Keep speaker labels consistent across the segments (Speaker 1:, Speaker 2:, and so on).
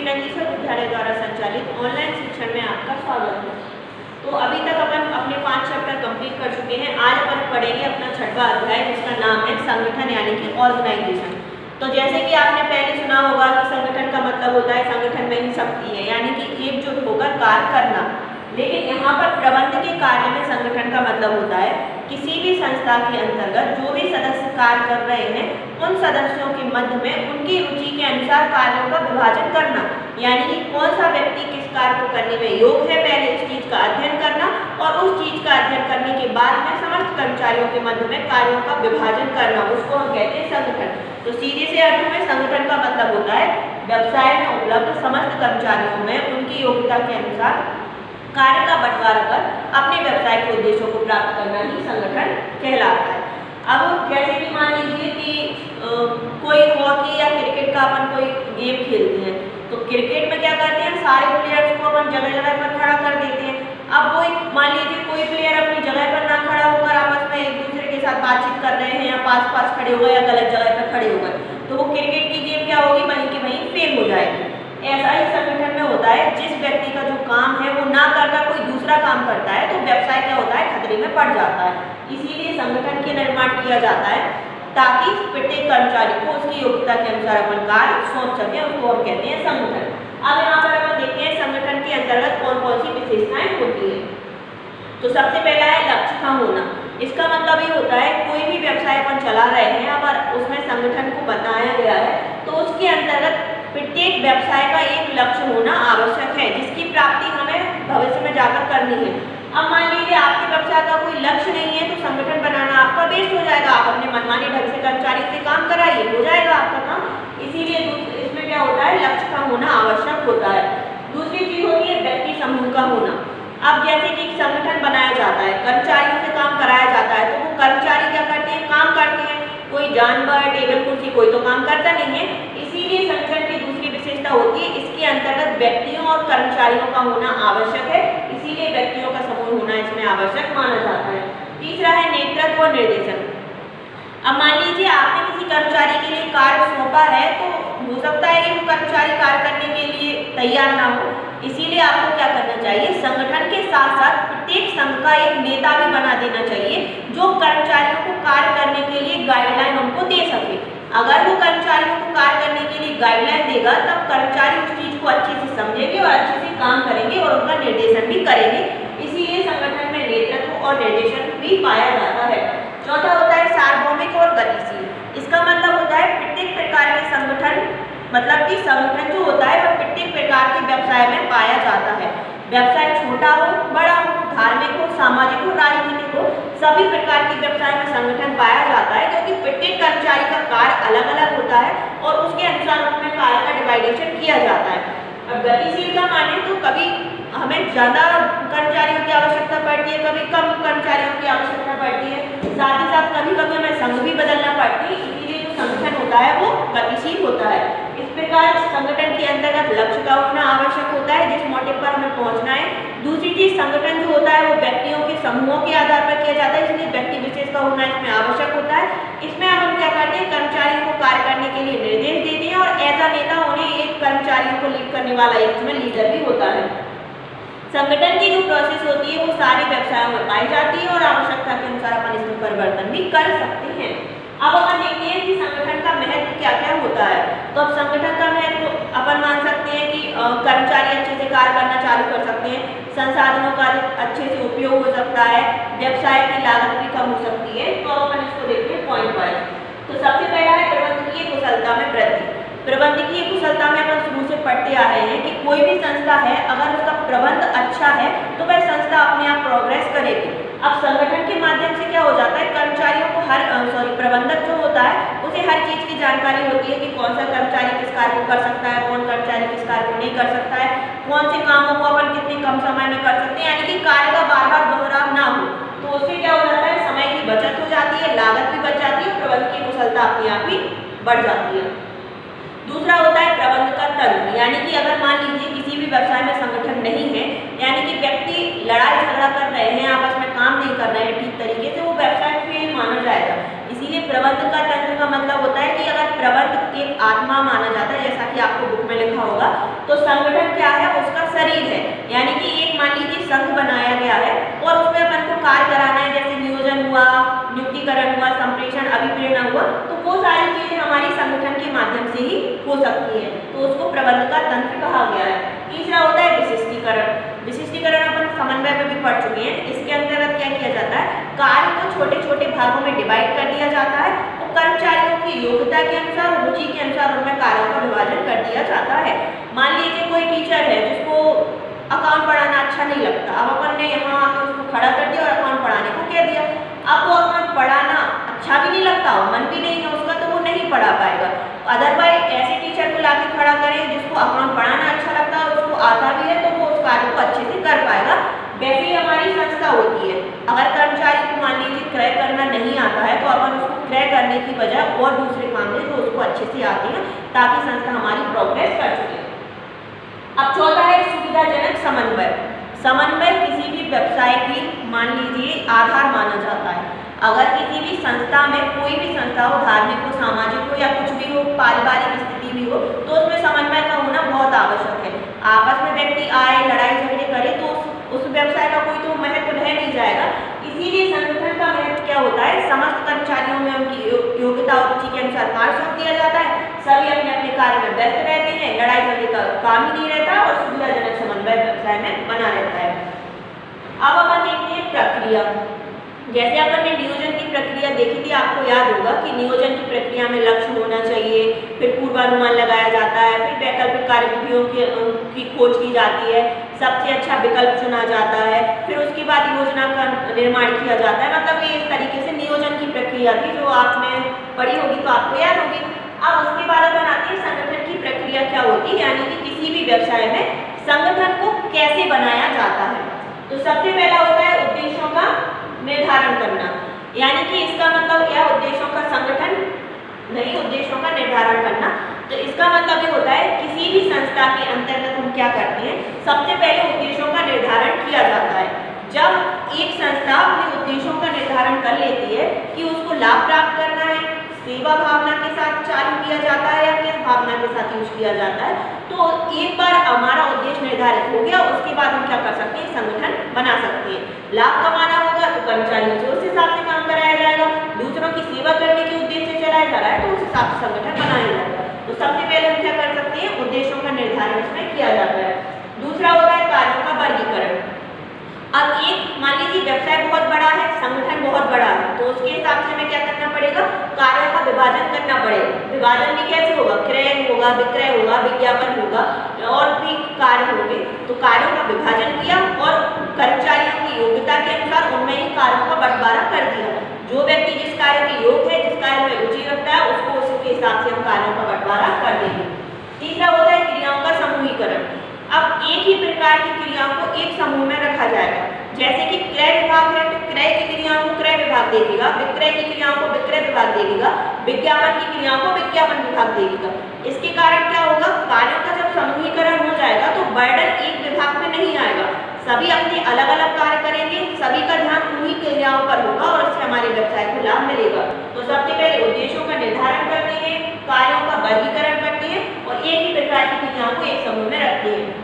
Speaker 1: नंदीश्वर विद्यालय द्वारा संचालित ऑनलाइन शिक्षण में आपका स्वागत है। तो अभी तक अपन अपने 5 चैप्टर कंप्लीट कर चुके हैं। आज अपन पढ़ेंगे अपना 6वां अध्याय जिसका नाम है संगठन यानी कि ऑर्गेनाइजेशन। तो जैसे कि आपने पहले सुना होगा कि संगठन का मतलब होता है संगठन में ही शक्ति है यानी कि एकजुट होकर कार्य करना। लेकिन यहाँ पर प्रबंध के कार्य में संगठन का मतलब होता है किसी भी संस्था के अंतर्गत जो भी सदस्य कार्य कर रहे हैं उन सदस्यों के मध्य में उनकी रुचि के अनुसार कार्यों का विभाजन करना, यानी कि कौन सा व्यक्ति किस कार्य को करने में योग्य है पहले इस चीज का अध्ययन करना और उस चीज का अध्ययन करने के बाद में समस्त कर्मचारियों के मध्य में कार्यों का विभाजन करना, उसको हम कहते हैं संगठन। तो सीधे से अर्थ में संगठन का मतलब होता है व्यवसाय में उपलब्ध समस्त कर्मचारियों में उनकी योग्यता के अनुसार कार्य का बंटवारा कर अपने व्यवसाय के उद्देश्यों को प्राप्त करना ही संगठन कहलाता है। अब जैसे कि मान लीजिए कि कोई हॉकी या क्रिकेट का अपन कोई गेम खेलते हैं तो क्रिकेट में क्या करते हैं सारे प्लेयर्स को अपन जगह जगह पर खड़ा कर देते हैं। अब वो मान लीजिए कोई प्लेयर अपनी जगह पर ना खड़ा होकर आपस में एक दूसरे के साथ बातचीत कर रहे हैं या पास खड़े हो गए या गलत जगह पर खड़े हो गए तो वो क्रिकेट की गेम क्या होगी वहीं की वहीं फेल हो जाएगी। ऐसा ही संगठन में होता है, जिस व्यक्ति का जो काम है वो ना करकर कोई दूसरा काम करता है तो व्यवसाय क्या होता है खतरे में पड़ जाता है। इसीलिए संगठन के निर्माण किया जाता है ताकि प्रत्येक कर्मचारी को उसकी योग्यता के अनुसार अपन कार्य सौंप सके, उसको हम कहते हैं संगठन। अब यहाँ पर अपन देखते हैं संगठन के अंतर्गत कौन कौन सी विशेषताएं होती है। तो सबसे पहला है लक्ष्य का होना। इसका मतलब ये होता है कोई भी व्यवसाय अपन चला रहे हैं अगर उसमें संगठन को बताया गया है तो उसके अंतर्गत प्रत्येक व्यवसाय का एक लक्ष्य होना आवश्यक है जिसकी प्राप्ति हमें भविष्य में जाकर करनी है। अब मान लीजिए आपके व्यवसाय का कोई लक्ष्य नहीं है तो संगठन बनाना आपका वेस्ट हो जाएगा। आप अपने मनमानी ढंग से कर्मचारी से काम कराइए, हो जाएगा आपका काम। इसीलिए इसमें क्या होता है लक्ष्य का होना आवश्यक होता है। दूसरी चीज होती है व्यक्ति समूह का होना। अब जैसे कि संगठन बनाया जाता है, कर्मचारियों से काम कराया जाता है तो वो कर्मचारी क्या करते हैं काम करते हैं। कोई जानवर टेबल कुर्सी कोई तो काम करता नहीं है। इसीलिए संगठन की दूसरी विशेषता होती है इसके अंतर्गत व्यक्तियों और कर्मचारियों का होना आवश्यक है, इसीलिए व्यक्तियों का समूह होना इसमें आवश्यक माना जाता है। तीसरा है नेतृत्व और निर्देशन। अब मान लीजिए आपने किसी कर्मचारी के लिए कार्य सौंपा है तो हो सकता है कि वो कर्मचारी कार्य करने के लिए तैयार ना हो, इसीलिए आपको क्या करना चाहिए संगठन के साथ साथ प्रत्येक संघ का एक नेता भी बना देना चाहिए जो कर्मचारियों को कार्य करने के लिए गाइडलाइन उनको दे सके। अगर वो कर्मचारियों को कार्य करने के लिए गाइडलाइन देगा तब कर्मचारी उस चीज को अच्छे से समझेंगे और अच्छे से काम करेंगे और उनका निर्देशन भी करेंगे। इसीलिए संगठन में नेतृत्व और निर्देशन भी पाया जाता है। चौथा होता है सार्वभौमिक और गतिशील। इसका मतलब होता है प्रत्येक प्रकार के संगठन मतलब कि संगठन जो होता है वह प्रत्येक प्रकार के व्यवसाय में पाया जाता है। व्यवसाय छोटा हो बड़ा हो, धार्मिक हो सामाजिक हो राजनीतिक हो, सभी प्रकार के व्यवसाय में संगठन पाया जाता है क्योंकि प्रत्येक कर्मचारी का कार्य अलग अलग होता है और उसके अनुसार उसमें कार्य का डिवाइडेशन किया जाता है। अब गतिशील का माने तो कभी हमें ज़्यादा कर्मचारियों की आवश्यकता पड़ती है, कभी कम कर्मचारियों की आवश्यकता पड़ती है, साथ ही साथ कभी कभी हमें संघ भी बदलना पड़ती है। इसीलिए जो संगठन होता है वो गतिशील होता है। इस प्रकार संगठन के अंतर्गत लक्ष्य का होना आवश्यक होता है जिस मोटिव पर हमें पहुंचना है। दूसरी चीज संगठन जो होता है वो व्यक्तियों के समूहों के आधार पर किया जाता है, इसलिए व्यक्ति विशेष का होना इसमें आवश्यक होता है। इसमें हम क्या करते हैं कर्मचारियों को कार्य करने के लिए निर्देश देते हैं और ऐसा नेता उन्हें एक कर्मचारियों को लीड करने वाला एक इसमें लीडर भी होता है। संगठन की जो प्रोसेस होती है वो सारे व्यवसायों में पाई जाती है और आवश्यकता के अनुसार अपन इसमें परिवर्तन भी कर सकते हैं। अब अपन देखते हैं कि संगठन का महत्व क्या क्या होता है। तो अब संगठन का महत्व अपन मान सकते हैं कि कर्मचारी अच्छे से कार्य करना चालू कर सकते हैं, संसाधनों का अच्छे से उपयोग हो सकता है, व्यवसाय की लागत भी कम हो सकती है। तो अपन इसको देखते हैं पॉइंट वाइज। तो सबसे पहला है प्रबंधकीय कुशलता में वृद्धि। प्रबंधकीय कुशलता में अपन शुरू से पढ़ते आ रहे हैं कि कोई भी संस्था है अगर उसका प्रबंध अच्छा है तो वह संस्था अपने आप प्रोग्रेस करेगी। अब संगठन के माध्यम से क्या हो जाता है कर्मचारियों को प्रबंधक जो होता है उसे हर चीज की जानकारी होती है कि कौन सा कर्मचारी किस कार्य को कर सकता है, कौन कर्मचारी किस कार्य को नहीं कर सकता है, कौन से कामों को अपन कितने कम समय में कर सकते हैं, यानी कि कार्य का बार बार दोहराव ना हो। तो उससे क्या हो जाता है समय की बचत हो जाती है, लागत भी बच जाती है, प्रबंधकीय कुशलता अपने आप ही बढ़ जाती है। दूसरा होता है प्रबंध का तंत्र, यानी कि अगर मान लीजिए किसी भी व्यवसाय में संगठन नहीं है यानी कि व्यक्ति लड़ाई झगड़ा कर रहे हैं आपस में काम नहीं कर रहे हैं ठीक तरीके से, वो व्यवसाय फेल माना जाएगा। इसीलिए प्रबंध का तंत्र का मतलब होता है कि अगर प्रबंध एक आत्मा माना जाता है, जैसा कि आपको बुक में लिखा होगा। तो संगठन क्या है, उसका शरीर है, यानी कि एक मान लीजिए संघ बनाया गया है और उसमें अपन को कार्य कराना है, जैसे नियोजन हुआ, नियुक्तिकरण हुआ, संप्रेषण, अभिप्रेरणा हुआ, तो वो सारी चीजें हमारी संगठन के माध्यम से ही हो सकती है, तो उसको प्रबंध का तंत्र कहा गया है। तीसरा होता है विशिष्टीकरण। विशिष्टीकरण अपन समन्वय में भी पढ़ चुके हैं। इसके अंतर्गत क्या किया जाता है, कार्य को छोटे छोटे भागों में डिवाइड कर दिया जाता है और कर्मचारियों की योग्यता के अनुसार और रुचि के अनुसार उनमें कार्यों का विभाजन कर दिया जाता है। मान लीजिए कोई टीचर है जिसको अकाउंट पढ़ाना अच्छा नहीं लगता, अब अपन ने यहाँ आके उसको खड़ा कर दिया और अकाउंट पढ़ाने को कह दिया। अब वो अकाउंट पढ़ाना अच्छा भी नहीं लगता और मन भी नहीं है उसका, तो वो नहीं पढ़ा पाएगा। अदरवाइज ऐसे टीचर को लाके खड़ा करें जिसको अकाउंट पढ़ाना अच्छा लगता है, उसको आता भी है, तो वो उस कार्य को अच्छे से कर पाएगा। वैसे ही हमारी संस्था होती है, अगर कर्मचारी को मान लीजिए क्रय करना नहीं आता है तो अपन उसको क्रय करने की बजाय और दूसरे काम में जो उसको अच्छे से आते हैं, ताकि संस्था हमारी प्रोग्रेस कर सके। अब चौथा है सुविधाजनक समन्वय। समन्वय किसी भी व्यवसाय की मान लीजिए आधार माना जाता है। अगर किसी भी संस्था में, कोई भी संस्था हो, धार्मिक हो, सामाजिक हो या कुछ भी हो, पारिवारिक स्थिति भी हो, तो उसमें समन्वय का होना बहुत आवश्यक है। आपस में व्यक्ति आए, लड़ाई झगड़े करे तो उस व्यवसाय का कोई तो महत्व रह नहीं जाएगा। इसीलिए संगठन का महत्व क्या होता है, समस्त कर्मचारियों में उनकी योग्यता और रुचि के अनुसार कार्य सौंप दिया जाता है, सभी अपने अपने कार्य में व्यस्त रहते हैं, लड़ाई झगड़े का काम ही नहीं रहता और सुविधाजनक समन्वय व्यवसाय में बना रहता है। अब अपन देखते हैं प्रक्रिया। जैसे अपन ने नियोजन की प्रक्रिया देखी थी, आपको याद होगा कि नियोजन की प्रक्रिया में लक्ष्य होना चाहिए, फिर पूर्वानुमान लगाया जाता है, फिर वैकल्पिक कार्यविधियों की खोज की जाती है, सबसे अच्छा विकल्प चुना जाता है, फिर उसके बाद योजना का निर्माण किया जाता है। मतलब ये इस तरीके से नियोजन की प्रक्रिया थी जो आपने पढ़ी होगी तो आपको याद होगी। अब उसके बाद अपन आते हैं संगठन की प्रक्रिया क्या होती है, यानी कि किसी भी व्यवसाय में संगठन को कैसे बनाया जाता है। तो सबसे पहला होता है उद्देश्यों का निर्धारण करना, यानी कि इसका मतलब यह उद्देश्यों का संगठन नहीं, उद्देश्यों का निर्धारण करना। तो इसका मतलब ये होता है किसी भी संस्था के अंतर्गत हम क्या करते हैं, सबसे पहले उद्देश्यों का निर्धारण किया जाता है। जब एक संस्था अपने उद्देश्यों का निर्धारण कर लेती है कि उसको लाभ प्राप्त करना है, सेवा भावना के साथ चालू किया जाता है या किस भावना के साथ यूज किया जाता है, तो एक बार हमारा उद्देश्य निर्धारित हो गया, उसके बाद हम क्या कर सकते हैं, संगठन बना सकते हैं। लाभ कमाना होगा तो कर्मचारियों से उस हिसाब से काम कराया जाएगा, दूसरों की सेवा करने के उद्देश्य से चलाया जा रहा है तो उस हिसाब से संगठन बनाया जाएगा। तो सबसे पहले हम क्या कर सकते हैं, उद्देश्यों का निर्धारण इसमें किया जाता है। दूसरा होता है कार्यों का वर्गीकरण। अब एक मान लीजिए व्यवसाय बहुत बड़ा है, संगठन बहुत बड़ा है, तो उसके हिसाब से हमें क्या करना पड़ेगा, कार्यों का विभाजन करना पड़ेगा। विभाजन भी कैसे होगा, क्रय होगा, विक्रय होगा, विज्ञापन होगा और भी कार्य होंगे। तो कार्यों का विभाजन किया और कर्मचारियों की योग्यता के अनुसार उनमें ही कार्यों का बंटवारा कर दिया। जो व्यक्ति जिस कार्य के योग्य है, जिस कार्य में रुचि रखता है, उसको उसके हिसाब से हम कार्यों का बंटवारा कर देंगे। तीसरा होता है क्रियाओं का समूहीकरण। अब एक ही प्रकार की क्रियाओं को एक समूह में रखा जाएगा। जैसे कि क्रय विभाग है तो क्रय की क्रियाओं को क्रय विभाग देखेगा, विक्रय की क्रियाओं को विक्रय विभाग देखेगा, विज्ञापन की क्रियाओं को विज्ञापन विभाग देखेगा। इसके कारण क्या होगा, कार्यों का जब समूहीकरण हो जाएगा तो बर्डन एक विभाग में नहीं आएगा, सभी अपने अलग अलग कार्य करेंगे, सभी का ध्यान उन्हीं क्रियाओं पर होगा और इससे हमारे व्यवसाय को लाभ मिलेगा। तो सबसे पहले उद्देश्यों का निर्धारण करते हैं, कार्यों का वर्गीकरण करते हैं और एक ही प्रकार की क्रियाओं को एक समूह में रखते हैं।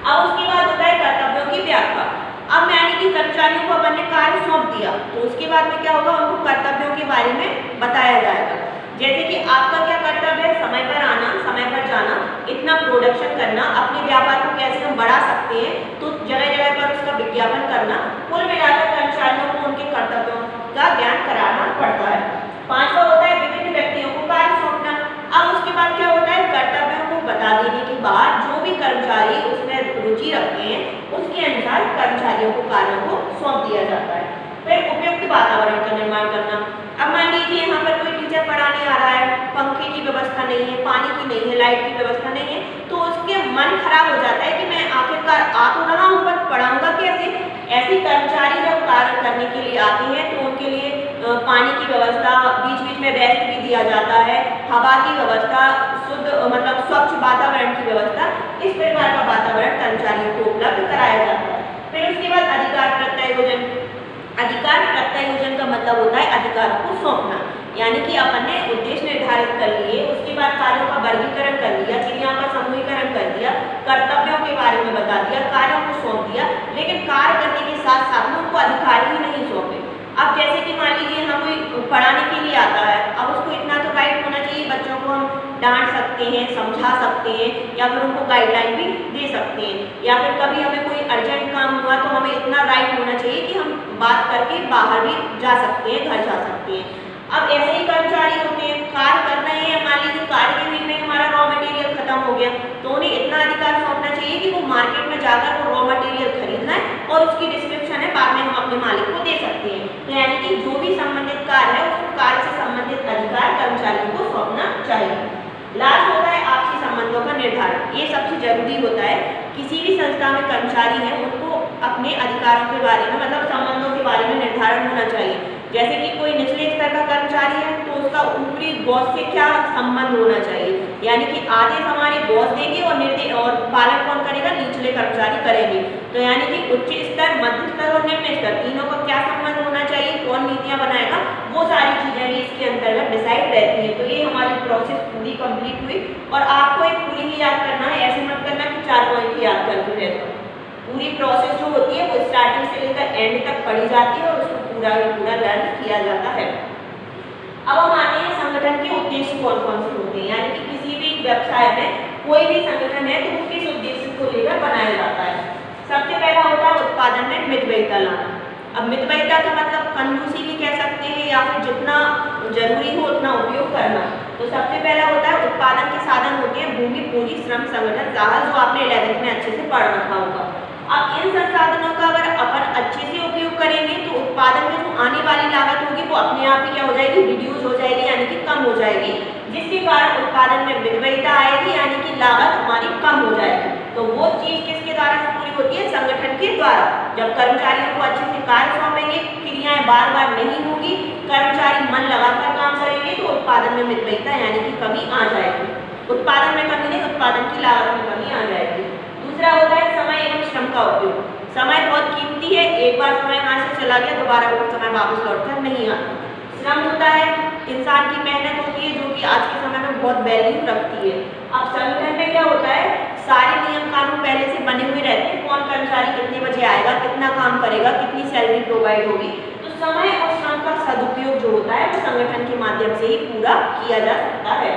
Speaker 1: अब उसके बाद होता है कर्तव्यों की व्याख्या। अब यानी कि कर्मचारियों को अपन ने कार्य सौंप दिया तो उसके बाद में क्या होगा, उनको कर्तव्यों के बारे में बताया जाएगा। जैसे कि आपका क्या कर्तव्य है, समय पर आना, समय पर जाना, इतना प्रोडक्शन करना, अपने व्यापार को कैसे हम बढ़ा सकते हैं, तो जगह जगह पर उसका विज्ञापन करना। कुल मिलाकर कर्मचारियों को उनके कर्तव्यों का ज्ञान कराना पड़ता है। पांचवा होता है विभिन्न व्यक्तियों को कार्य सौंपना। अब उसके बाद क्या होता है, कर्तव्यों को बता देने के बाद जो भी कर्मचारी उसमें रुचि रखते हैं उसके अनुसार कर्मचारियों को कार्यों को सौंप दिया जाता है। फिर उपयुक्त वातावरण का निर्माण करना। अब मान लीजिए यहाँ पर कोई टीचर पढ़ाने आ रहा है, पंखे की व्यवस्था नहीं है, पानी की नहीं है, लाइट की व्यवस्था नहीं है, तो उसके मन खराब हो जाता है कि मैं आखिरकार आ तो रहा हूँ पर पढ़ाऊंगा कैसे। ऐसे कर्मचारी जब कार्य करने के लिए आते हैं तो उनके लिए पानी की व्यवस्था, बीच बीच में रेस्ट भी दिया जाता है, हवा की व्यवस्था, शुद्ध मतलब स्वच्छ वातावरण की व्यवस्था, इस प्रकार का वातावरण कर्मचारियों को उपलब्ध कराया जाता है। फिर उसके बाद अधिकार प्रत्यायोजन। अधिकार प्रत्यायोजन का मतलब होता है अधिकारों को सौंपना, यानी कि अपन ने उद्देश्य निर्धारित कर लिए, उसके बाद कार्यों कार्य करने के साथ साथ में उनको अधिकार ही नहीं सौंपे। अब जैसे कि मान लीजिए हम कोई पढ़ाने के लिए आता है, अब उसको इतना तो राइट होना चाहिए, बच्चों को हम डांट सकते हैं, समझा सकते हैं, या फिर उनको गाइडलाइन भी दे सकते हैं, या फिर कभी हमें कोई अर्जेंट काम हुआ तो हमें इतना राइट होना चाहिए कि हम बात करके बाहर भी जा सकते हैं, घर जा सकते हैं। अब ऐसे ही कर्मचारी होते हैं, कार्य कर रहे हैं, मान लीजिए कार्य के बीच में हमारा रॉ मटेरियल खत्म हो गया, तो उन्हें इतना अधिकार सौंपना चाहिए कि वो मार्केट में जाकर वो रॉ मटेरियल खरीदना है और उसकी डिस्क्रिप्शन है बाद में हम अपने मालिक को दे सकते हैं। तो यानी कि जो भी संबंधित कार्य है उस कार्य से संबंधित अधिकार कर्मचारियों को सौंपना चाहिए। लास्ट होता है आपसी संबंधों का निर्धारण। ये सबसे जरूरी होता है, किसी भी संस्था में कर्मचारी है उनको अपने अधिकारों के बारे में, मतलब संबंधों के बारे में निर्धारण होना चाहिए। जैसे कि कोई निचले स्तर का कर्मचारी है तो उसका ऊपरी बॉस से क्या संबंध होना चाहिए, यानी कि आदेश हमारे बॉस देंगे और निर्देश और पालन कौन करेगा, निचले कर्मचारी करेंगे। तो यानी कि उच्च स्तर, मध्य स्तर और निम्न स्तर तीनों का क्या संबंध होना चाहिए, कौन नीतियां बनाएगा, वो सारी चीजें भी इसके अंतर्गत डिसाइड रहती है। तो ये हमारी प्रोसेस पूरी कंप्लीट हुई और आपको एक पूरी ही याद करना है, ऐसे मत करना कि 4 पॉइंट ही याद करके रह जाओ। पूरी प्रोसेस जो होती है वो स्टार्टिंग से लेकर एंड तक पढ़ी जाती है और उसको पूरा लर्न किया जाता है। अब हम आते हैं संगठन के उद्देश्य कौन कौन से होते हैं, यानी कि किसी भी व्यवसाय में कोई भी संगठन है तो वो किस उद्देश्य को लेकर बनाया जाता है। सबसे पहला होता है उत्पादन में मितव्ययिता लाना। अब मितव्ययिता का मतलब कंजूसी भी कह सकते हैं या फिर जितना जरूरी हो उतना उपयोग करना। तो सबसे पहला होता है उत्पादन के साधन होते हैं भूमि, पूंजी, श्रम, संगठन, साहस, जो आपने 11th में अच्छे से पढ़ रखा होगा। अब इन संसाधनों का अगर अपन अच्छे से उपयोग करेंगे तो उत्पादन में जो आने वाली लागत होगी वो अपने आप ही क्या हो जाएगी, रिड्यूस हो जाएगी, यानी कि कम हो जाएगी, जिसके कारण उत्पादन में मितव्ययिता आएगी, यानी कि लागत हमारी कम हो जाएगी। तो वो चीज किसके द्वारा से पूरी होती है, संगठन के द्वारा। जब कर्मचारियों को अच्छे से कार्य सौंपेंगे, क्रियाएं बार बार नहीं होगी, कर्मचारी मन लगाकर काम करेंगे तो उत्पादन में मितव्ययिता यानी कि कमी आ जाएगी। उत्पादन में कमी नहीं, उत्पादन की लागत में कमी आ जाएगी। दूसरा होता है समय एवं श्रम का उपयोग। समय बहुत कीमती है, एक बार समय हाथ से चला गया दोबारा वो समय वापस लौटकर नहीं आता। श्रम होता है, इंसान की मेहनत होती है जो कि आज के समय में बहुत वैल्यू रखती है। अब संगठन में क्या होता है, सारे नियम कानून पहले से बने हुए रहते हैं, कौन कर्मचारी कितने बजे आएगा, कितना काम करेगा, कितनी सैलरी प्रोवाइड होगी। तो समय और श्रम का सदुपयोग जो होता है वो संगठन के माध्यम से ही पूरा किया जा सकता है।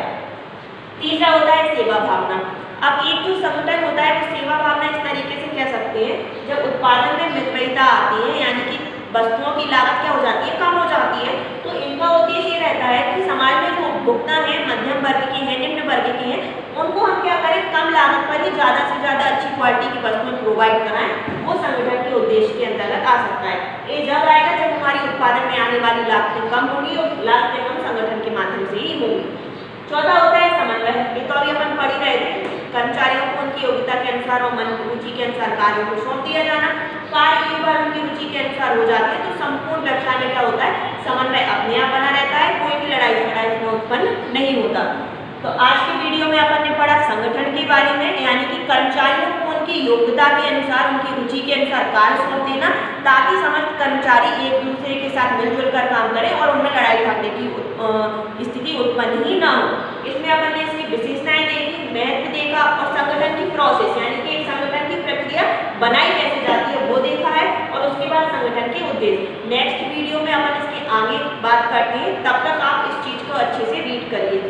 Speaker 1: तीसरा होता है सेवा भावना। अब एक जो संगठन होता है वो सेवा भावना इस तरीके से कह सकते हैं, जब उत्पादन में मितव्ययिता आती है यानी कि वस्तुओं की लागत क्या हो जाती है, कम हो जाती है, तो इनका उद्देश्य ये रहता है कि समाज में जो उपभोक्ता है, मध्यम वर्ग के हैं, निम्न वर्ग के हैं, उनको हम क्या करें, कम लागत पर ही ज़्यादा से ज़्यादा अच्छी क्वालिटी की वस्तुएं प्रोवाइड कराएं। वो संगठन के उद्देश्य के अंतर्गत आ सकता है। ये जब आएगा जब हमारी उत्पादन में आने वाली लागतें कम होगी और लागतें हम संगठन के माध्यम से ही होगी। चौथा होता है समन्वय। ये तो अभी अपन पढ़ ही रहे थे, कर्मचारियों को उनकी योग्यता के अनुसार और मन रुचि के अनुसार कार्यों को सौंप दिया जाना। कार्य एक बार उनकी रुचि के अनुसार हो जाते हैं तो संपूर्ण व्यवसाय में क्या होता है, समन्वय अपने आप बना रहता है, कोई भी लड़ाई झगड़ा इसमें उत्पन्न नहीं होता। तो आज की वीडियो में अपन ने पढ़ा संगठन के बारे में, यानी कि कर्मचारियों को उनकी योग्यता के अनुसार, उनकी रुचि के अनुसार कार्य सौंप देना, ताकि समस्त कर्मचारी एक दूसरे के साथ मिलजुल कर काम करें और उनमें लड़ाई झगड़े की स्थिति उत्पन्न ही ना हो। इसमें अपन ने इसकी विशेषताएं देखी, महत्व देखा और संगठन की प्रोसेस यानी कि एक संगठन की प्रक्रिया बनाई कैसे जाती है वो देखा है, और उसके बाद संगठन के उद्देश्य। नेक्स्ट वीडियो में अपन इसके आगे बात करते हैं, तब तक आप इस चीज को अच्छे से रीड करिए।